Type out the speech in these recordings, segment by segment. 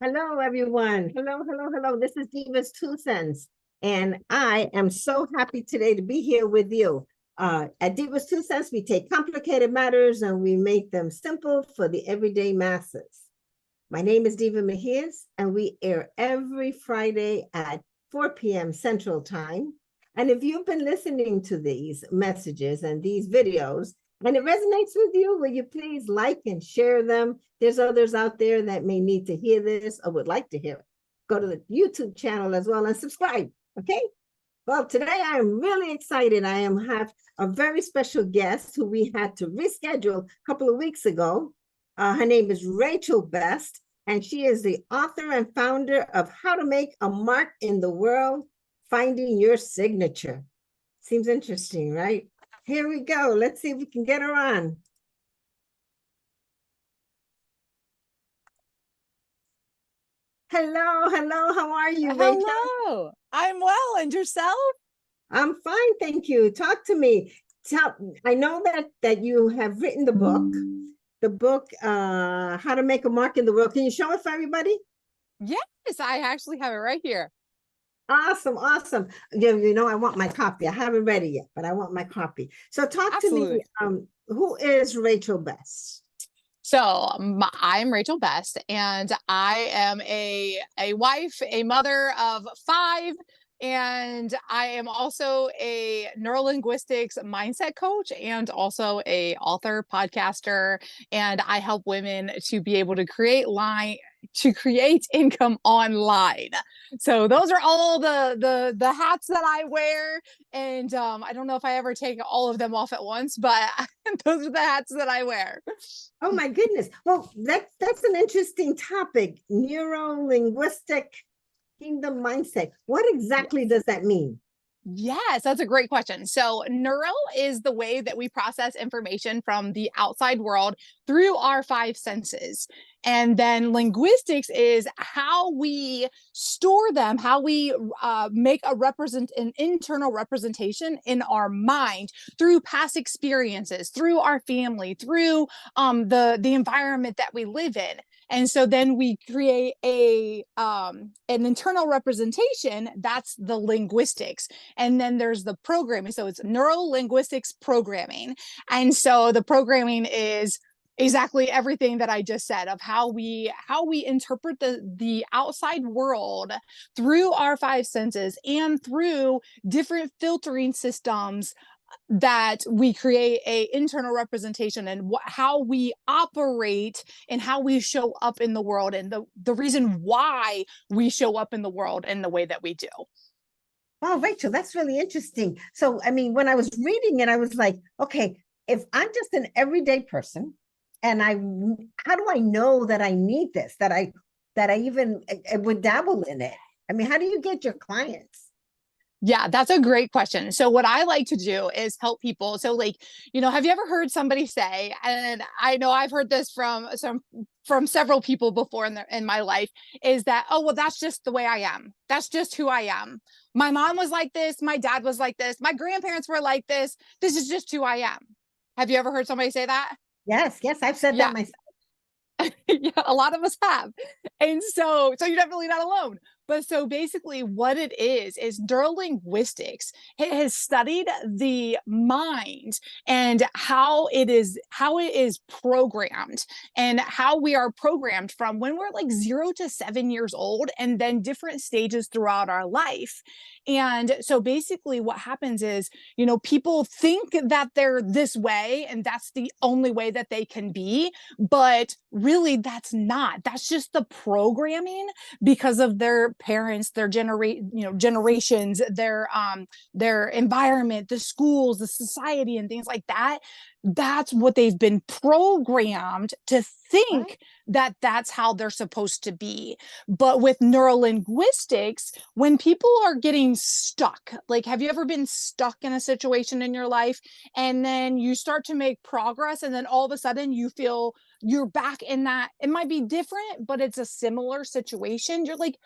Hello, everyone. Hello, hello, hello. This is Diva's Two Cents, and I am so happy today to be here with you. At Diva's Two Cents, we take complicated matters and we make them simple for the everyday masses. My name is Diva Mejias, and we air every Friday at 4 p.m. Central Time. And if you've been listening to these messages and these videos, and it resonates with you, will you please like and share them? There's others out there that may need to hear this or would like to hear it. Go to the YouTube channel as well and subscribe, okay? Well, today I am really excited. Have a very special guest who we had to reschedule a couple of weeks ago. Her name is Rachel Best, and she is the author and founder of How to Make a Mark in the World, Finding Your Signature. Seems interesting, right? Here we go. Let's see if we can get her on. Hello, hello. How are you, Rachel? Hello. I'm well. And yourself? I'm fine, thank you. Talk to me. I know that you have written the book, How to Make a Mark in the World. Can you show it for everybody? Yes, I actually have it right here. Awesome, awesome. You know, I want my copy. I haven't read it yet, but I want my copy. So talk Absolutely. to me. Who is Rachel Best? I'm Rachel Best, and I am a wife, a mother of five, and I am also a neurolinguistics mindset coach and also a author, podcaster, and I help women to be able to create income online. So those are all the hats that I wear, and I don't know if I ever take all of them off at once, but those are the hats that I wear. Oh my goodness. Well, that's an interesting topic. Neuro-linguistic kingdom mindset. What exactly does that mean? Yes, that's a great question. So, neuro is the way that we process information from the outside world through our five senses. And then linguistics is how we store them, how we make an internal representation in our mind through past experiences, through our family, through the environment that we live in. And so then we create an internal representation. That's the linguistics. And then there's the programming. So it's neuro linguistics programming. And so the programming is exactly everything that I just said of how we interpret the outside world through our five senses and through different filtering systems that we create a internal representation and how we operate and how we show up in the world and the reason why we show up in the world in the way that we do. Oh, Rachel, that's really interesting. So, I mean, when I was reading it, I was like, okay, if I'm just an everyday person and how do I know that I need this, that I even would dabble in it? I mean, how do you get your clients? Yeah, that's a great question. So what I like to do is help people. So like, have you ever heard somebody say, and I know I've heard this from several people before in my life, is that, oh, well, that's just the way I am. That's just who I am. My mom was like this, my dad was like this, my grandparents were like this. This is just who I am. Have you ever heard somebody say that? Yes, yes, I've said that Yeah. myself. Yeah, a lot of us have. And so you're definitely not alone. But so basically what it is neurolinguistics. It has studied the mind and how it is programmed and how we are programmed from when we're like 0 to 7 years old and then different stages throughout our life. And so basically what happens is, people think that they're this way and that's the only way that they can be, but really that's not. That's just the programming because of their parents, their generations, their environment, the schools, the society, and things like that. That's what they've been programmed to think that that's how they're supposed to be. But with neurolinguistics, when people are getting stuck, like, have you ever been stuck in a situation in your life and then you start to make progress and then all of a sudden you feel you're back in that? It might be different, but it's a similar situation. You're like,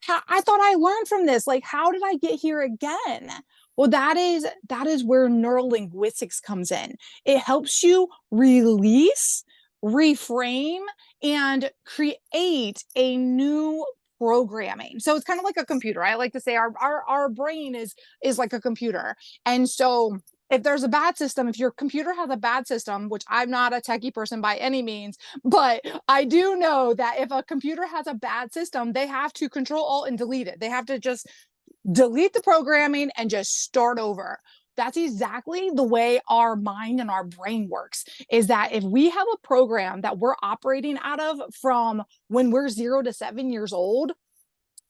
I thought I learned from this. Like, how did I get here again? Well, that is where neurolinguistics comes in. It helps you release reframe and create a new programming. So it's kind of like a computer. I like to say our brain is like a computer. And so if there's a bad system, if your computer has a bad system, which I'm not a techie person by any means, but I do know that if a computer has a bad system, they have to control alt and delete it. They have to just delete the programming and just start over. That's exactly the way our mind and our brain works, is that if we have a program that we're operating out of from when we're 0 to 7 years old,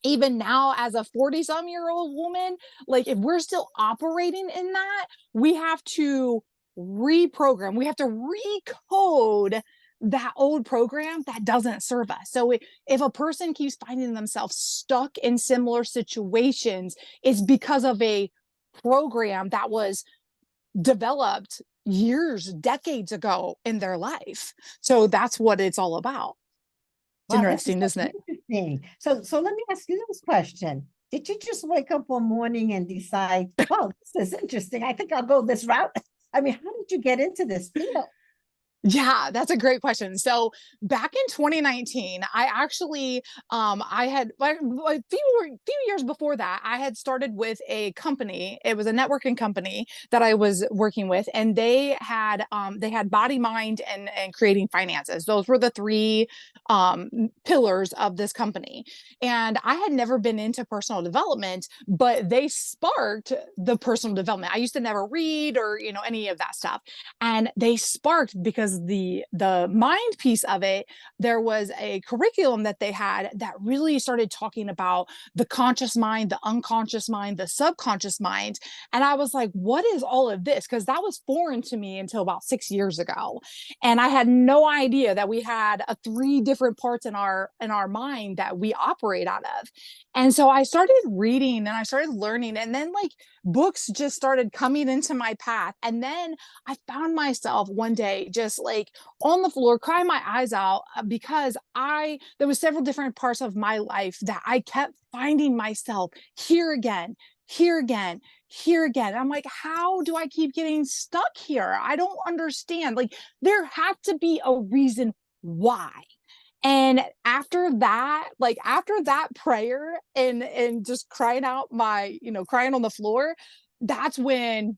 even now as a 40-some-year-old woman, like if we're still operating in that, we have to reprogram, we have to recode that old program that doesn't serve us. So if a person keeps finding themselves stuck in similar situations, it's because of a program that was developed years, decades ago in their life. So that's what it's all about. It's Wow, this is interesting, isn't it? interesting. So let me ask you this question. Did you just wake up one morning and decide, oh, this is interesting. I think I'll go this route? I mean, how did you get into this field? Yeah, that's a great question. So back in 2019, I actually, I had like, a few years before that, I had started with a company. It was a networking company that I was working with, and they had body, mind, and creating finances. Those were the three pillars of this company. And I had never been into personal development, but they sparked the personal development. I used to never read or any of that stuff, and they sparked because the mind piece of it, there was a curriculum that they had that really started talking about the conscious mind, the unconscious mind, the subconscious mind. And I was like, what is all of this? Because that was foreign to me until about 6 years ago. And I had no idea that we had three different parts in our mind that we operate out of. And so I started reading and I started learning, and then like books just started coming into my path. And then I found myself one day just like on the floor crying my eyes out because there was several different parts of my life that I kept finding myself here again, here again, here again. I'm like, how do I keep getting stuck here? I don't understand. Like there had to be a reason why. And after that prayer and just crying out crying on the floor, that's when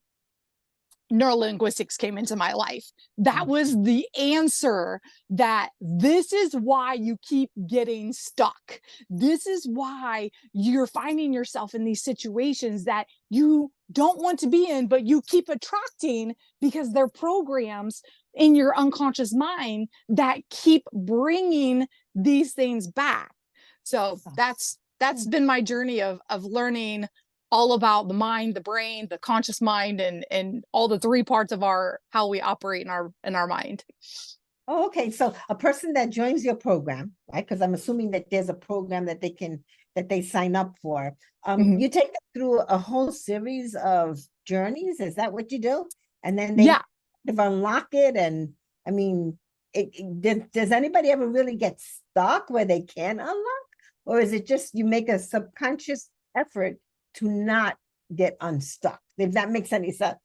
neurolinguistics came into my life. That was the answer, that this is why you keep getting stuck. This is why you're finding yourself in these situations that you don't want to be in, but you keep attracting because they're programs in your unconscious mind that keep bringing these things back. So that's been my journey of learning all about the mind, the brain, the conscious mind, and all the three parts of how we operate in our mind. Oh, okay. So a person that joins your program, right? Because I'm assuming that there's a program that they sign up for. Mhm. You take them through a whole series of journeys. Is that what you do? And then they Yeah. unlock it. And I mean, does anybody ever really get stuck where they can unlock? Or is it just you make a subconscious effort to not get unstuck, if that makes any sense?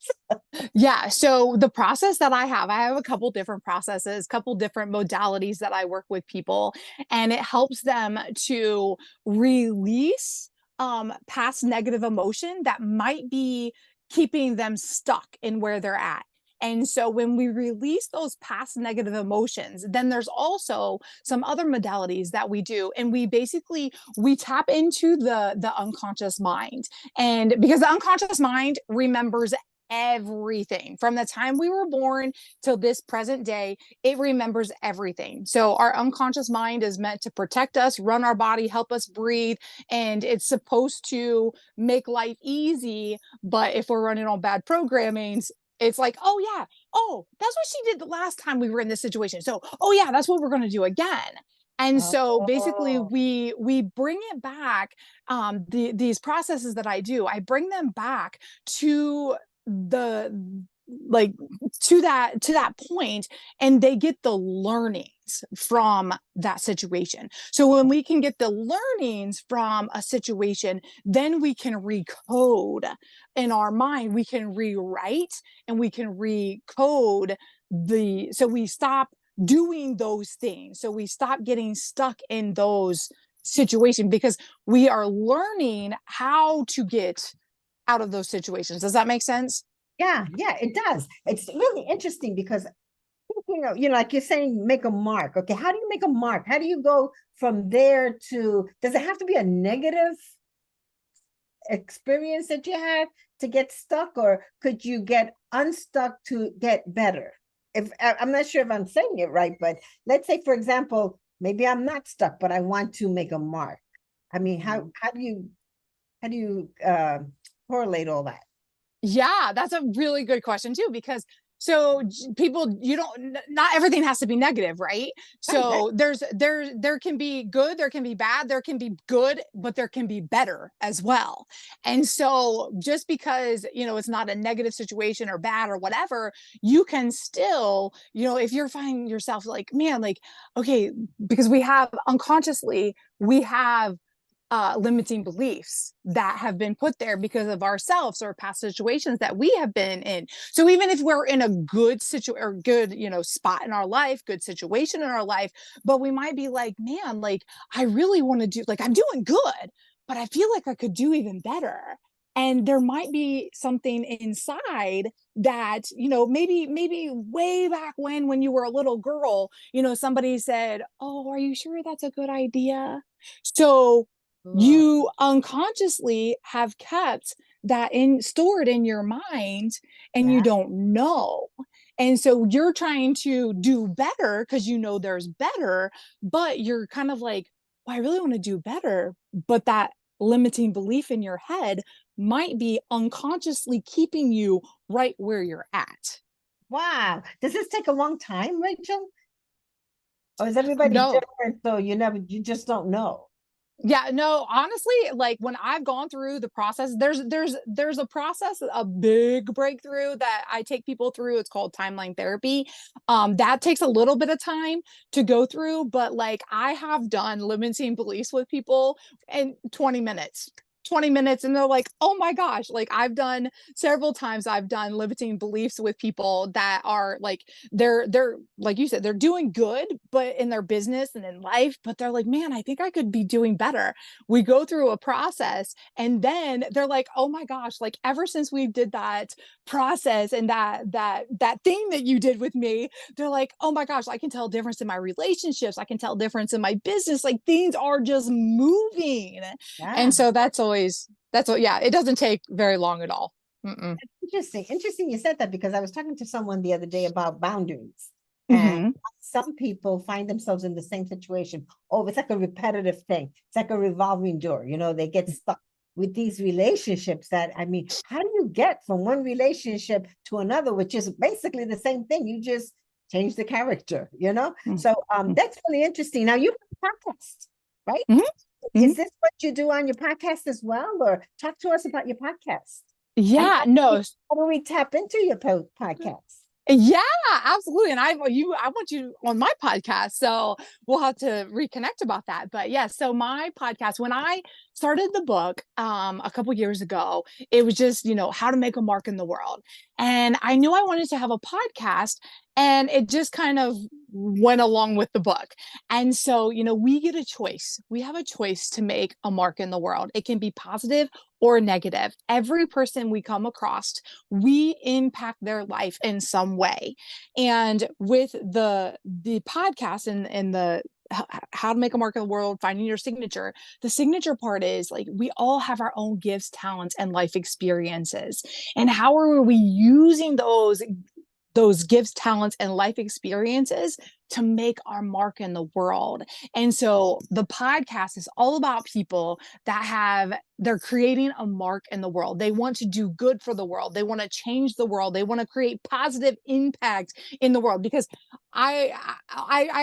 Yeah. So the process that I have a couple different processes, couple different modalities that I work with people, and it helps them to release past negative emotion that might be keeping them stuck in where they're at. And so when we release those past negative emotions, then there's also some other modalities that we do. And we tap into the unconscious mind. And because the unconscious mind remembers everything from the time we were born till this present day. It remembers everything. So our unconscious mind is meant to protect us, run our body, help us breathe, and it's supposed to make life easy. But if we're running on bad programmings, it's like, oh yeah, oh, that's what she did the last time we were in this situation, so oh yeah, that's what we're going to do again. And so basically Oh, we bring it back. These processes that I bring them back to the like to that point, and they get the learnings from that situation. So when we can get the learnings from a situation, then we can recode in our mind, we can rewrite and we can recode so we stop doing those things. So we stop getting stuck in those situations because we are learning how to get out of those situations. Does that make sense? Yeah, yeah, it does. It's really interesting because like you're saying, make a mark. Okay, how do you make a mark? How do you go from there to, does it have to be a negative experience that you had to get stuck, or could you get unstuck to get better? If I'm not sure if I'm saying it right, but let's say, for example, maybe I'm not stuck, but I want to make a mark. I mean, how do you correlate all that? Yeah, that's a really good question too, because people, you don't, not everything has to be negative, right? Right, right. So there can be good, there can be bad, there can be good, but there can be better as well. And so just because, it's not a negative situation or bad or whatever, you can still, if you're finding yourself like, man, like, okay, because we have limiting beliefs that have been put there because of ourselves or past situations that we have been in. So even if we're in a good situation or good, spot in our life, good situation in our life, but we might be like, man, like I really want to do, like I'm doing good, but I feel like I could do even better. And there might be something inside that, maybe way back when you were a little girl, somebody said, oh, are you sure that's a good idea? So Cool. you unconsciously have kept that stored in your mind, and you Yeah. don't know. And so you're trying to do better because there's better, but you're kind of like, well, I really want to do better, but that limiting belief in your head might be unconsciously keeping you right where you're at. Wow. Does this take a long time, Rachel? Or is everybody No, different? So you just don't know. yeah, no, honestly, like when I've gone through the process, there's a process, a big breakthrough that I take people through. It's called timeline therapy. That takes a little bit of time to go through, but like I have done limiting beliefs with people in 20 minutes. 20 minutes and they're like, oh my gosh, like I've done several times, I've done limiting beliefs with people that are like, they're like you said, they're doing good but in their business and in life, but they're like, man, I think I could be doing better. We go through a process and then they're like, oh my gosh, like ever since we did that process and that thing that you did with me, they're like, oh my gosh, I can tell a difference in my relationships, I can tell a difference in my business, like things are just moving. Yeah. And so that's what, yeah, it doesn't take very long at all. Mm-mm. Interesting. Interesting you said that because I was talking to someone the other day about boundaries. And Mm-hmm. some people find themselves in the same situation. Oh, it's like a repetitive thing. It's like a revolving door. They get stuck with these relationships that, I mean, how do you get from one relationship to another, which is basically the same thing? You just change the character. So Mm-hmm. that's really interesting. Now you have a podcast, right? Mm-hmm. Is this what you do on your podcast as well? Or talk to us about your podcast. And Yeah, no. how do we tap into your podcast? Yeah, absolutely. And I want you on my podcast. So we'll have to reconnect about that. But yeah, so my podcast, when I started the book a couple years ago, it was just, how to make a mark in the world. And I knew I wanted to have a podcast, and it just kind of went along with the book. And so, we get a choice. We have a choice to make a mark in the world. It can be positive or negative. Every person we come across, we impact their life in some way. And with the podcast and the how to make a mark in the world, finding your signature, the signature part is like we all have our own gifts, talents, and life experiences. And how are we using those gifts, talents, and life experiences to make our mark in the world? And so the podcast is all about people they're creating a mark in the world. They want to do good for the world. They want to change the world. They want to create positive impact in the world, because I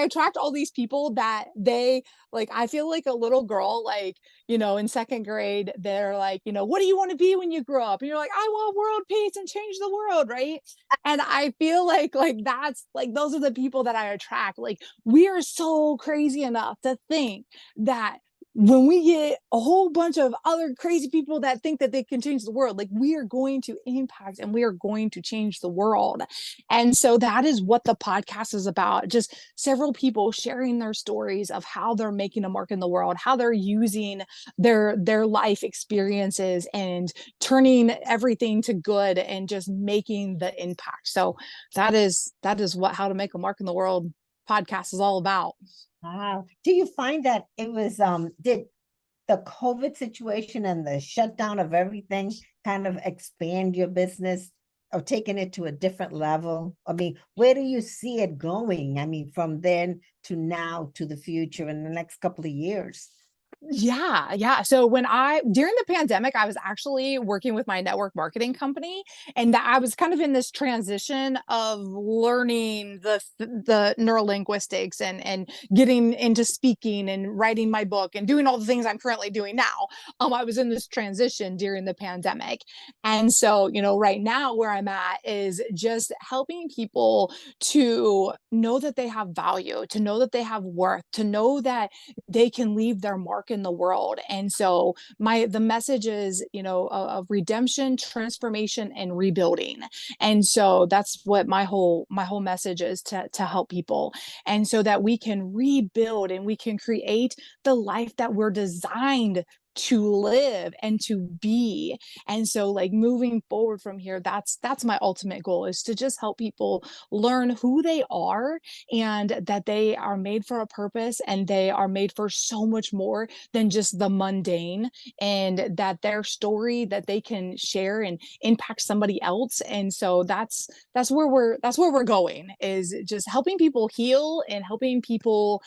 attract all these people that they like. I feel like a little girl, like, in second grade, they're like, what do you want to be when you grow up? And you're like, I want world peace and change the world, right? And I feel like that's like those are the people that I attract. Like we are so crazy enough to think that when we get a whole bunch of other crazy people that think that they can change the world, like we are going to impact and we are going to change the world. And so that is what the podcast is about. Just several people sharing their stories of how they're making a mark in the world, how they're using their life experiences and turning everything to good and just making the impact. So that is what How to Make a Mark in the World podcast is all about. Wow. Do you find that it was did the COVID situation and the shutdown of everything kind of expand your business or taking it to a different level? I mean, where do you see it going? I mean, from then to now to the future in the next couple of years. Yeah. So during the pandemic, I was actually working with my network marketing company, and that I was kind of in this transition of learning the neurolinguistics and getting into speaking and writing my book and doing all the things I'm currently doing now. I was in this transition during the pandemic. And so, right now where I'm at is just helping people to know that they have value, to know that they have worth, to know that they can leave their mark in the world. And so the message is, of redemption, transformation, and rebuilding. And so that's what my whole message is, to help people, and so that we can rebuild and we can create the life that we're designed to live and to be. And so, like, moving forward from here, that's my ultimate goal, is to just help people learn who they are, and that they are made for a purpose, and they are made for so much more than just the mundane, and that their story that they can share and impact somebody else. And so that's where we're going, is just helping people heal and helping people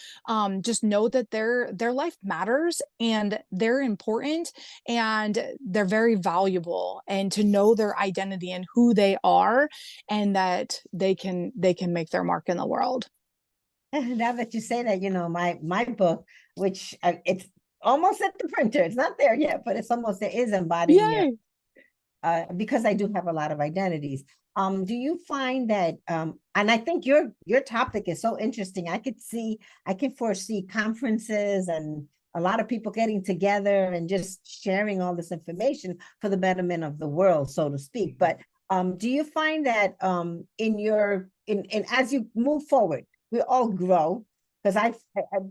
just know that their life matters and they're important and they're very valuable, and to know their identity and who they are, and that they can make their mark in the world. Now that you say that, my book, which it's almost at the printer, it's not there yet, but it's almost there, is embodying your Yay. because I do have a lot of identities. Do you find that and I think your topic is so interesting. I can foresee conferences and a lot of people getting together and just sharing all this information for the betterment of the world, so to speak. But do you find that in as you move forward, we all grow? Because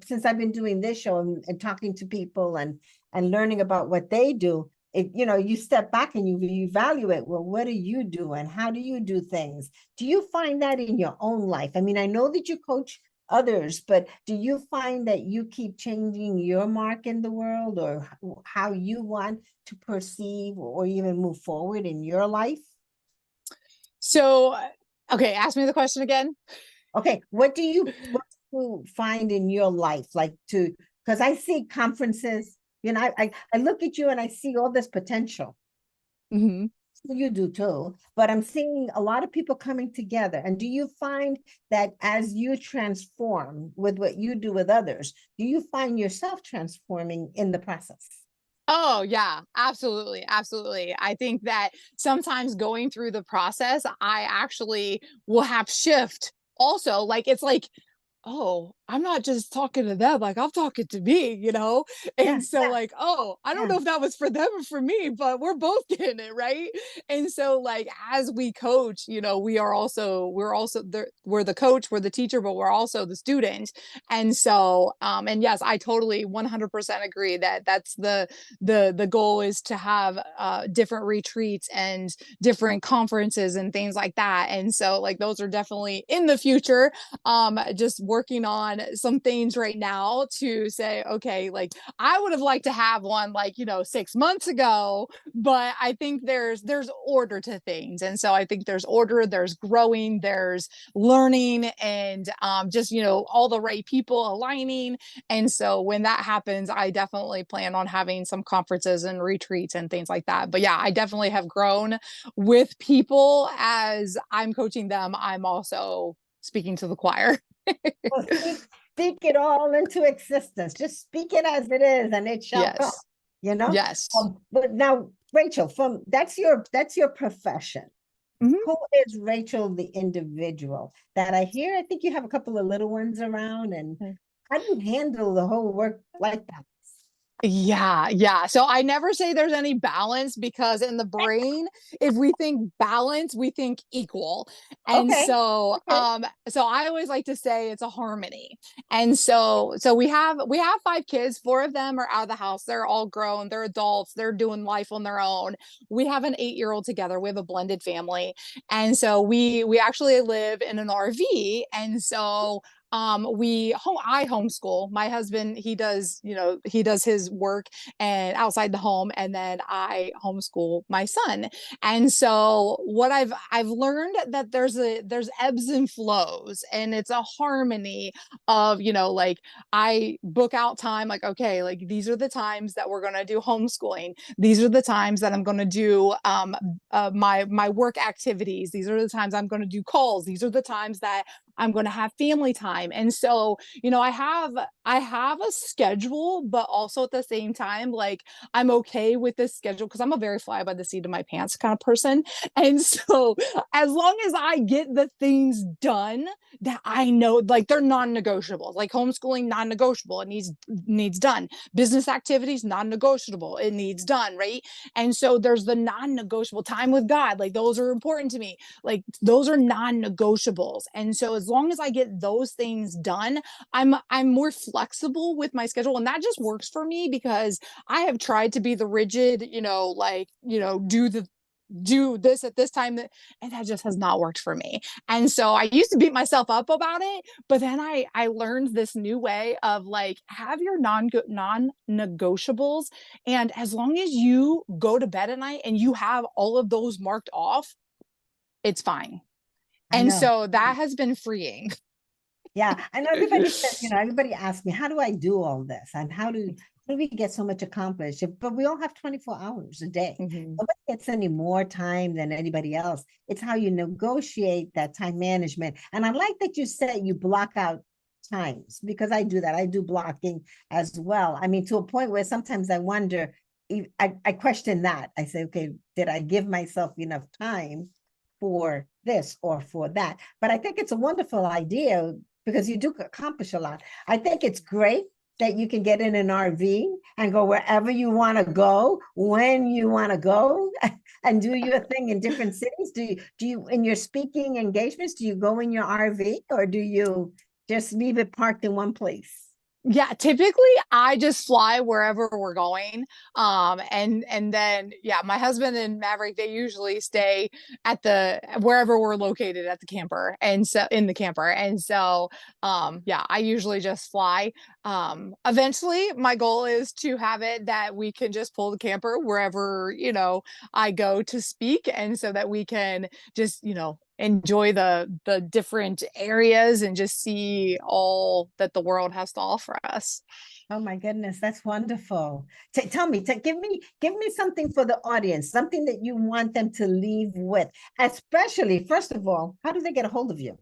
since I've been doing this show and talking to people and learning about what they do, you step back and you evaluate, well, what do you do and how do you do things? Do you find that in your own life? I mean, I know that you coach others, but do you find that you keep changing your mark in the world, or how you want to perceive or even move forward in your life? So, okay, ask me the question again. Okay, what do you find in your life, like, because I see conferences, I look at you and I see all this potential. Mhm. You do too, but I'm seeing a lot of people coming together. And do you find that as you transform with what you do with others, do you find yourself transforming in the process? Oh, yeah, absolutely. Absolutely. I think that sometimes going through the process, I actually will have shift also. Like, it's like, oh, I'm not just talking to them, like I'm talking to me. Yeah, And so, yeah, like, oh, I don't yeah. know if that was for them or for me, but we're both getting it, right? And so, like, as we coach, we're the coach, we're the teacher, but we're also the student. And so, and yes, I totally 100% agree that that's the goal, is to have different retreats and different conferences and things like that. And so, like, those are definitely in the future. Just working on some things right now to say, okay, like, I would have liked to have one, like, 6 months ago, but I think there's order to things. And so I think there's order, there's growing, there's learning, and just, all the right people aligning. And so when that happens, I definitely plan on having some conferences and retreats and things like that. But yeah, I definitely have grown with people. As I'm coaching them, I'm also speaking to the choir. Well, speak it all into existence. Just speak it as it is, and it shall come. Yes. You know. Yes. But now, Rachel, from that's your profession. Mhm. Who is Rachel, the individual? That I hear. I think you have a couple of little ones around, and how do you handle the whole work like that? Yeah, yeah. So I never say there's any balance because in the brain, if we think balance, we think equal. And Okay, so okay. so I always like to say it's a harmony. And so we have 5 kids, 4 of them are out of the house. They're all grown, they're adults, they're doing life on their own. We have an 8-year-old together. We have a blended family. And so we actually live in an RV. And so I homeschool. My husband, he does his work and outside the home, and then I homeschool my son. And so what I've learned that there's ebbs and flows, and it's a harmony of, like, I book out time, like, okay, like these are the times that we're gonna do homeschooling. These are the times that I'm gonna do my work activities. These are the times I'm gonna do calls. These are the times that I'm going to have family time. And so, I have a schedule, but also at the same time, like, I'm okay with this schedule because I'm a very fly by the seat of my pants kind of person. And so, as long as I get the things done that I know, like, they're non-negotiable, like homeschooling, non-negotiable, it needs done. Business activities, non-negotiable, it needs done, right? And so there's the non-negotiable time with God, like those are important to me, like those are non-negotiables. And so as long as I get those things done, I'm more flexible with my schedule, and that just works for me because I have tried to be the rigid, like, do this at this time, and that just has not worked for me. And so I used to beat myself up about it, but then I learned this new way of, like, have your non-negotiables, and as long as you go to bed at night and you have all of those marked off, it's fine. I And know. so that has been freeing. Yeah, I know everybody says, everybody asks me, how do I do all this? And how do we get so much accomplished? But we all have 24 hours a day. Mhm. Nobody gets any more time than anybody else. It's how you negotiate that time management. And I like that you said you block out times, because I do that. I do blocking as well. I mean, to a point where sometimes I wonder, I question that. I say, okay, did I give myself enough time for this or for that? But I think it's a wonderful idea because you do accomplish a lot. I think it's great that you can get in an RV and go wherever you want to go, when you want to go, and do your thing in different cities. Do you in your speaking engagements, do you go in your RV, or do you just leave it parked in one place? Yeah, typically I just fly wherever we're going. And then, yeah, my husband and Maverick, they usually stay at the wherever we're located at the camper, and so in the camper. And so yeah, I usually just fly. Eventually my goal is to have it that we can just pull the camper wherever, I go to speak, and so that we can just, enjoy the different areas and just see all that the world has to offer us. Oh my goodness, that's wonderful. Tell me, give me something for the audience, something that you want them to leave with. Especially, first of all, how do they get a hold of you?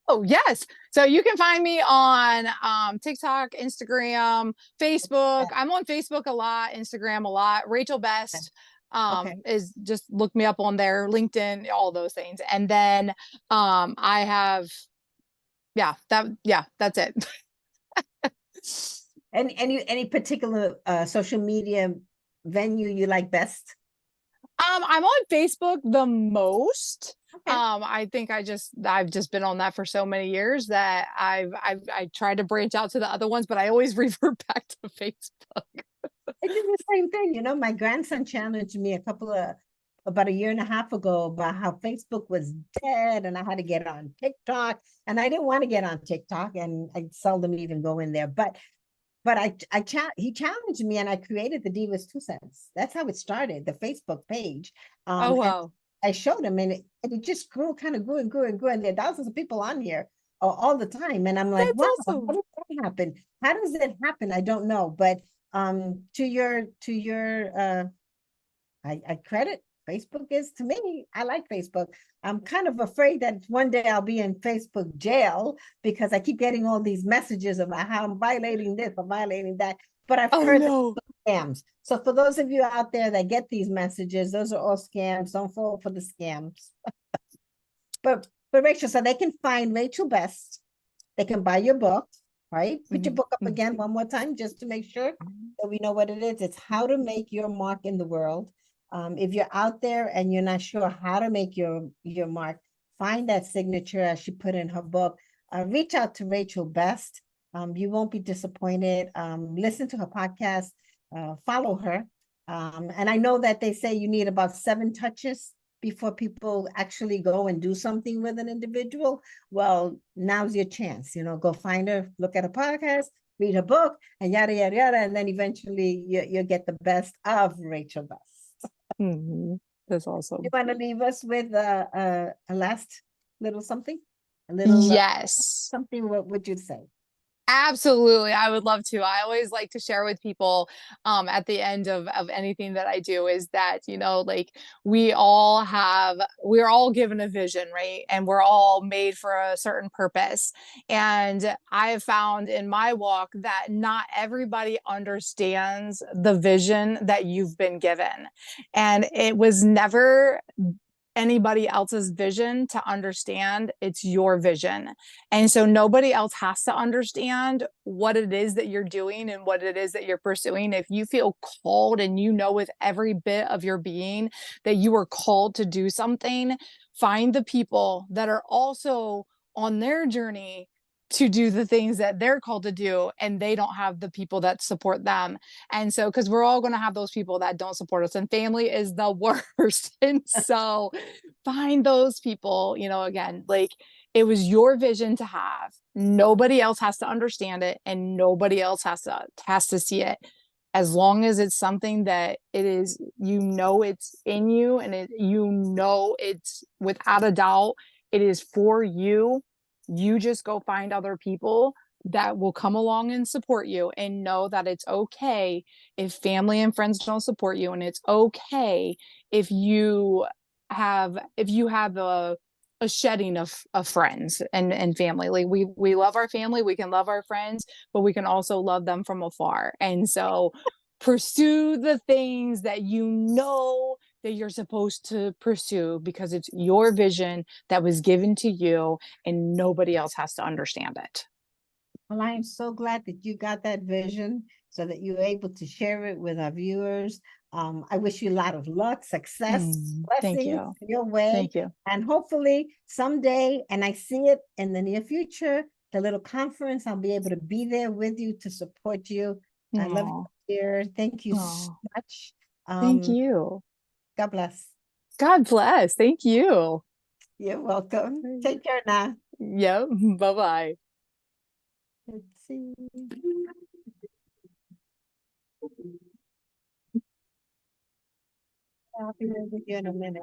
Oh, yes. So you can find me on TikTok, Instagram, Facebook. I'm on Facebook a lot, Instagram a lot. Rachel Best Okay. is just look me up on there, LinkedIn, all those things. And then I have, that's it. Any particular social media venue you like best? I'm on Facebook the most. Okay. I think I've just been on that for so many years that I tried to branch out to the other ones, but I always revert back to Facebook. I do the same thing. My grandson challenged me about a year and a half ago about how Facebook was dead and I had to get on TikTok. And I didn't want to get on TikTok, and I seldom even go in there. But he challenged me, and I created the Divas 2 Cents. That's how it started, the Facebook page. Oh, And wow. I showed him, and it just grew, kind of grew and grew and grew. And there are thousands of people on here all the time. And I'm like, That's wow, how awesome. did that happen? How does it happen? I don't know. But to your I credit Facebook is to me. I like Facebook. I'm kind of afraid that one day I'll be in Facebook jail because I keep getting all these messages about how I'm violating this or violating that. But I've Oh, heard that no. scams. So for those of you out there that get these messages, those are all scams. Don't fall for the scams. But Rachel, so they can find Rachel Best. They can buy your book, right? Put your book up Mhm. again one more time just to make sure so we know what it is. It's how to make your mark in the world. If you're out there and you're not sure how to make your mark, find that signature as she put in her book. Reach out to Rachel Best. You won't be disappointed. Listen to her podcast, follow her. And I know that they say you need about 7 touches before people actually go and do something with an individual. Well, now's your chance, go find her, look at her podcast, read her book, and yada, yada, yada. And then eventually you'll get the best of Rachel Best. That's awesome. You want to leave us with a last little something? A little Yes. something, what would you say? Absolutely. I would love to. I always like to share with people at the end of anything that I do is that, like we're all given a vision, right? And we're all made for a certain purpose. And I have found in my walk that not everybody understands the vision that you've been given. And it was never anybody else's vision to understand. It's your vision. And so nobody else has to understand what it is that you're doing and what it is that you're pursuing. If you feel called and with every bit of your being that you are called to do something, find the people that are also on their journey to do the things that they're called to do, and they don't have the people that support them. And so, because we're all going to have those people that don't support us, and family is the worst. And so find those people, again, like it was your vision to have. Nobody else has to understand it, and nobody else has to see it. As long as it's something that it is, it's in you, and it's without a doubt, it is for you. You just go find other people that will come along and support you, and know that it's okay if family and friends don't support you, and it's okay if you have a shedding of friends and family. Like we love our family, we can love our friends, but we can also love them from afar. And so pursue the things that that you're supposed to pursue, because it's your vision that was given to you, and nobody else has to understand it. Well, I am so glad that you got that vision so that you're able to share it with our viewers. I wish you a lot of luck, success, Thank blessings you. your way. Thank you. And hopefully someday, and I see it in the near future, the little conference, I'll be able to be there with you to support you. I love you, dear. Thank you so much. Thank you. God bless. God bless. Thank you. You're welcome. Take care now. Yep. Bye-bye. Let's see. I'll be with you in a minute.